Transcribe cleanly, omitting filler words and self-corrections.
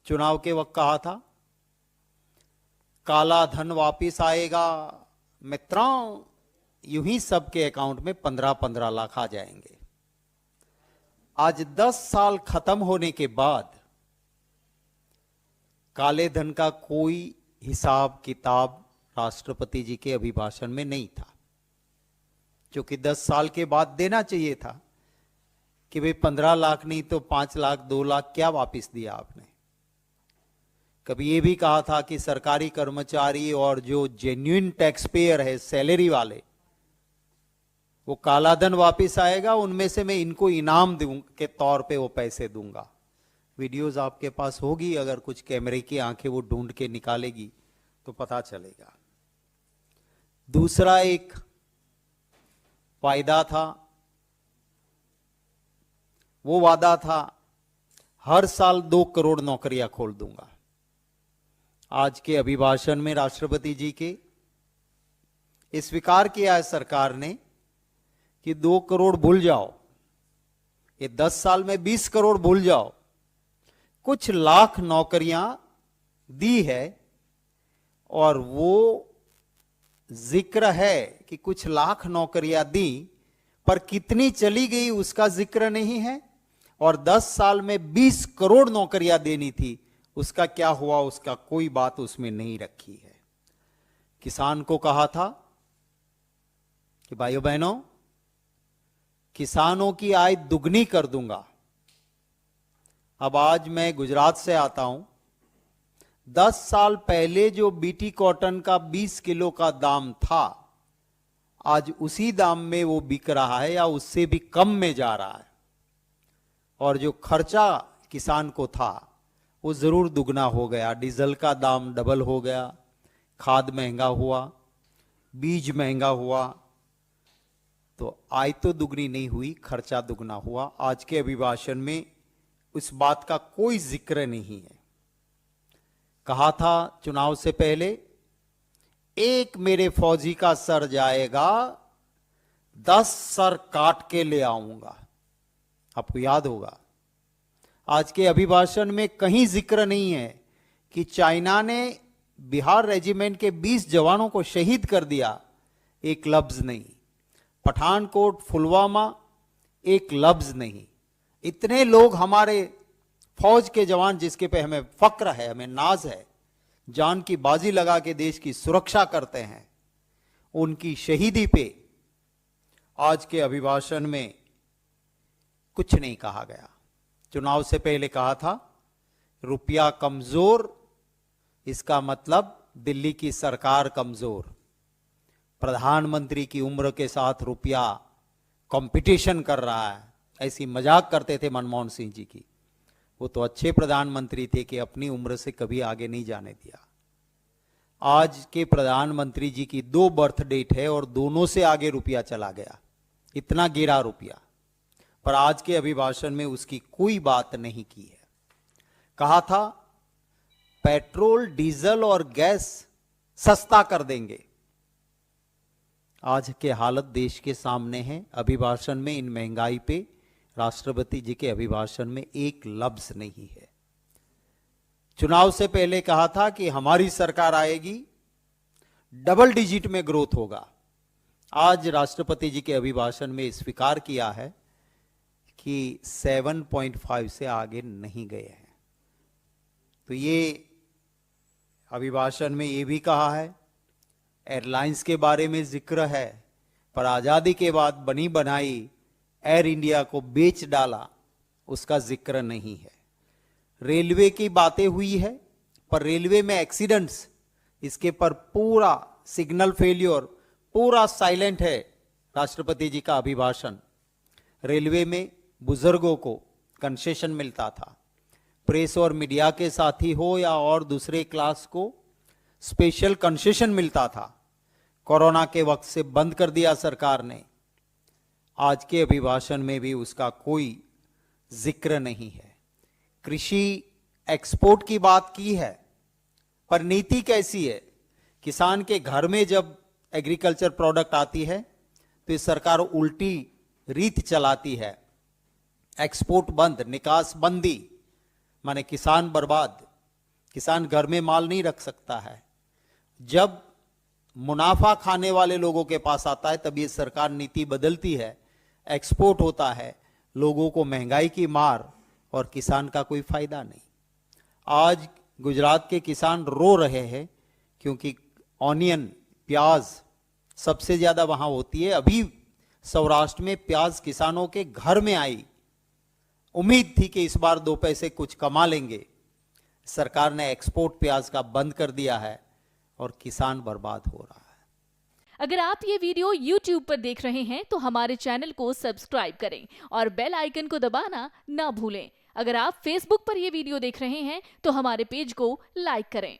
चुनाव के वक्त कहा था काला धन वापिस आएगा। मित्रों, यूं ही सबके अकाउंट में 15-15 लाख आ जाएंगे। आज 10 साल खत्म होने के बाद काले धन का कोई हिसाब किताब राष्ट्रपति जी के अभिभाषण में नहीं था, जो कि 10 साल के बाद देना चाहिए था कि भाई 15 लाख नहीं तो 5 लाख 2 लाख क्या वापस दिया आपने। कभी ये भी कहा था कि सरकारी कर्मचारी और जो जेन्युइन टैक्स पेयर है, सैलरी वाले, वो काला धन वापस आएगा, उनमें से मैं इनको इनाम के तौर पे वो पैसे दूंगा। वीडियोस आपके पास होगी, अगर कुछ कैमरे की आंखें वो ढूंढ के निकालेगी तो पता चलेगा। दूसरा एक वायदा था, वो वादा था हर साल 2 करोड़ नौकरियां खोल दूंगा। आज के अभिभाषण में राष्ट्रपति जी के स्वीकार किया है सरकार ने कि 2 करोड़ भूल जाओ, ये 10 साल में 20 करोड़ भूल जाओ। कुछ लाख नौकरियां दी है और वो जिक्र है कि कुछ लाख नौकरियां दी, पर कितनी चली गई उसका जिक्र नहीं है। और 10 साल में 20 करोड़ नौकरियां देनी थी, उसका क्या हुआ, उसका कोई बात उसमें नहीं रखी है। किसान को कहा था कि भाइयों बहनों, किसानों की आय दुगनी कर दूंगा। अब आज मैं गुजरात से आता हूं, 10 साल पहले जो बीटी कॉटन का 20 किलो का दाम था, आज उसी दाम में वो बिक रहा है या उससे भी कम में जा रहा है। और जो खर्चा किसान को था वो जरूर दुगना हो गया। डीजल का दाम डबल हो गया, खाद महंगा हुआ, बीज महंगा हुआ, तो आय तो दुगनी नहीं हुई, खर्चा दुगना हुआ। आज के अभिभाषण में उस बात का कोई जिक्र नहीं है। कहा था चुनाव से पहले, एक मेरे फौजी का सर जाएगा, 10 सर काट के ले आऊंगा। आपको याद होगा, आज के अभिभाषण में कहीं जिक्र नहीं है कि चाइना ने बिहार रेजिमेंट के 20 जवानों को शहीद कर दिया, एक लफ्ज नहीं। पठानकोट, पुलवामा, एक लफ्ज नहीं। इतने लोग हमारे फौज के जवान, जिसके पे हमें फक्र है, हमें नाज है, जान की बाजी लगा के देश की सुरक्षा करते हैं, उनकी शहीदी पे आज के अभिभाषण में कुछ नहीं कहा गया। चुनाव से पहले कहा था रुपया कमजोर, इसका मतलब दिल्ली की सरकार कमजोर। प्रधानमंत्री की उम्र के साथ रुपया कंपटीशन कर रहा है, ऐसी मजाक करते थे मनमोहन सिंह जी की। वो तो अच्छे प्रधानमंत्री थे कि अपनी उम्र से कभी आगे नहीं जाने दिया। आज के प्रधानमंत्री जी की 2 बर्थ डेट है और दोनों से आगे रुपया चला गया, इतना गिरा रुपया। पर आज के अभिभाषण में उसकी कोई बात नहीं की है। कहा था पेट्रोल, डीजल और गैस सस्ता कर देंगे। आज के हालत देश के सामने है। अभिभाषण में इन महंगाई पे राष्ट्रपति जी के अभिभाषण में एक लफ्ज नहीं है। चुनाव से पहले कहा था कि हमारी सरकार आएगी, डबल डिजिट में ग्रोथ होगा। आज राष्ट्रपति जी के अभिभाषण में स्वीकार किया है कि 7.5 से आगे नहीं गए हैं। तो ये अभिभाषण में ये भी कहा है, एयरलाइंस के बारे में जिक्र है, पर आजादी के बाद बनी बनाई एयर इंडिया को बेच डाला, उसका जिक्र नहीं है। रेलवे की बातें हुई है, पर रेलवे में एक्सीडेंट्स, इसके पर पूरा सिग्नल फेल्योर, पूरा साइलेंट है राष्ट्रपति जी का अभिभाषण। रेलवे में बुजुर्गों को कंसेशन मिलता था, प्रेस और मीडिया के साथी हो या और दूसरे क्लास को स्पेशल कंसेशन मिलता था। कोरोना के वक्त से बंद कर दिया सरकार ने। आज के अभिभाषण में भी उसका कोई जिक्र नहीं है। कृषि एक्सपोर्ट की बात की है, पर नीति कैसी है? किसान के घर में जब एग्रीकल्चर प्रोडक्ट आती है तो ये सरकार उल्टी रीत चलाती है। एक्सपोर्ट बंद, निकास बंदी, माने किसान बर्बाद। किसान घर में माल नहीं रख सकता है। जब मुनाफा खाने वाले लोगों के पास आता है तब ये सरकार नीति बदलती है, एक्सपोर्ट होता है, लोगों को महंगाई की मार और किसान का कोई फायदा नहीं। आज गुजरात के किसान रो रहे हैं क्योंकि ऑनियन, प्याज सबसे ज्यादा वहां होती है। अभी सौराष्ट्र में प्याज किसानों के घर में आई, उम्मीद थी कि इस बार 2 पैसे कुछ कमा लेंगे। सरकार ने एक्सपोर्ट प्याज का बंद कर दिया है और किसान बर्बाद हो रहा है। अगर आप ये वीडियो YouTube पर देख रहे हैं तो हमारे चैनल को सब्सक्राइब करें और बेल आइकन को दबाना ना भूलें। अगर आप Facebook पर ये वीडियो देख रहे हैं तो हमारे पेज को लाइक करें।